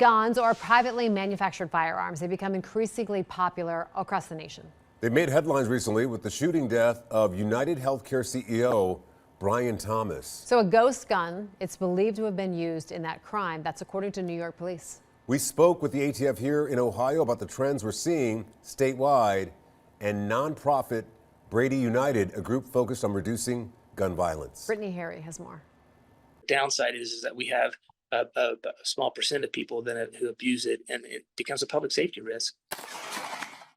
guns or privately manufactured firearms. They become increasingly popular across the nation. They made headlines recently with the shooting death of United Healthcare CEO Brian Thomas. So a ghost gun, it's believed to have been used in that crime. That's according to New York police. We spoke with the ATF here in Ohio about the trends we're seeing statewide and nonprofit Brady United, a group focused on reducing gun violence. Brittany Harry has more. Downside is that we have a small percent of people who abuse it, and it becomes a public safety risk.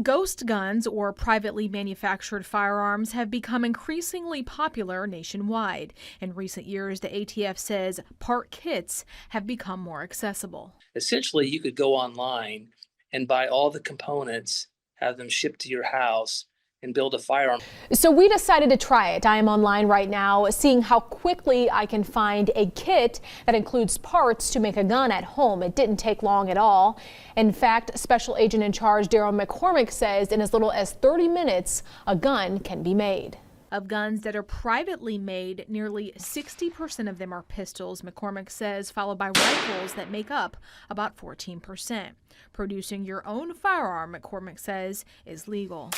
Ghost guns, or privately manufactured firearms, have become increasingly popular nationwide. In recent years, the ATF says part kits have become more accessible. Essentially, you could go online and buy all the components, have them shipped to your house, and build a firearm. So we decided to try it. I am online right now, seeing how quickly I can find a kit that includes parts to make a gun at home. It didn't take long at all. In fact, Special Agent in Charge Daryl McCormick says in as little as 30 minutes, a gun can be made. Of guns that are privately made, nearly 60% of them are pistols, McCormick says, followed by rifles that make up about 14%. Producing your own firearm, McCormick says, is legal.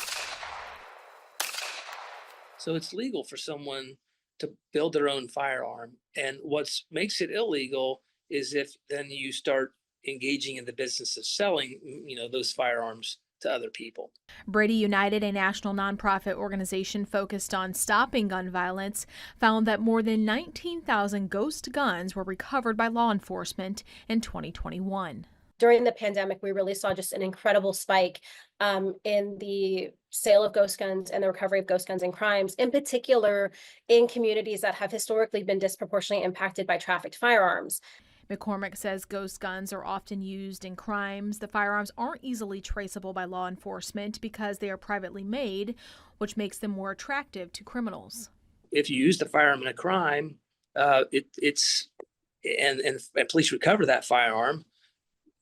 So it's legal for someone to build their own firearm. And what makes it illegal is if then you start engaging in the business of selling, those firearms to other people. Brady United, a national nonprofit organization focused on stopping gun violence, found that more than 19,000 ghost guns were recovered by law enforcement in 2021. During the pandemic, we really saw just an incredible spike in the sale of ghost guns and the recovery of ghost guns and crimes, in particular in communities that have historically been disproportionately impacted by trafficked firearms. McCormick says ghost guns are often used in crimes. The firearms aren't easily traceable by law enforcement because they are privately made, which makes them more attractive to criminals. If you use the firearm in a crime, and police recover that firearm,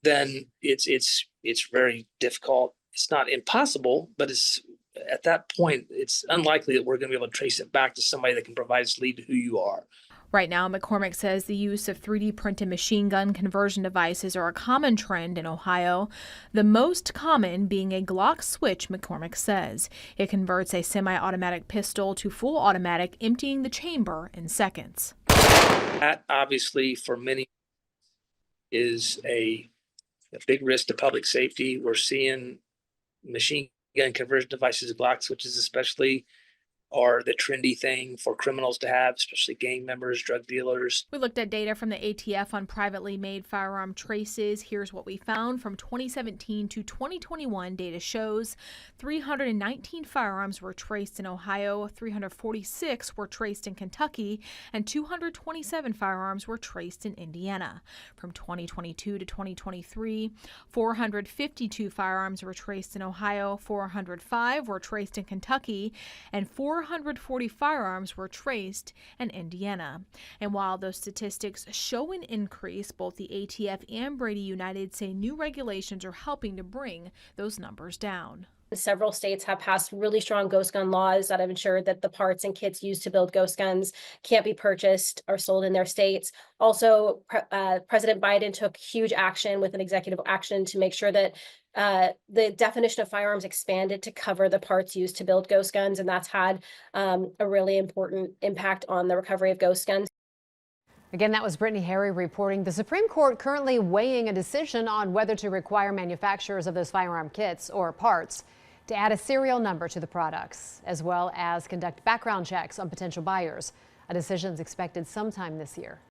then it's very difficult. It's not impossible, but at that point, it's unlikely that we're going to be able to trace it back to somebody that can provide us lead to who you are. Right now, McCormick says the use of 3D printed machine gun conversion devices are a common trend in Ohio, the most common being a Glock switch, McCormick says. It converts a semi-automatic pistol to full automatic, emptying the chamber in seconds. That obviously for many is a big risk to public safety. We're seeing machine gun conversion devices, Glock switches especially, are the trendy thing for criminals to have, especially gang members, drug dealers. We looked at data from the ATF on privately made firearm traces. Here's what we found from 2017 to 2021. Data shows 319 firearms were traced in Ohio, 346 were traced in Kentucky, and 227 firearms were traced in Indiana. From 2022 to 2023, 452 firearms were traced in Ohio, 405 were traced in Kentucky, and 440 firearms were traced in Indiana. And while those statistics show an increase, both the ATF and Brady United say new regulations are helping to bring those numbers down. Several states have passed really strong ghost gun laws that have ensured that the parts and kits used to build ghost guns can't be purchased or sold in their states. Also, President Biden took huge action with an executive action to make sure that the definition of firearms expanded to cover the parts used to build ghost guns, and that's had a really important impact on the recovery of ghost guns. Again, that was Brittany Harry reporting. The Supreme Court currently weighing a decision on whether to require manufacturers of those firearm kits or parts to add a serial number to the products, as well as conduct background checks on potential buyers. A decision is expected sometime this year.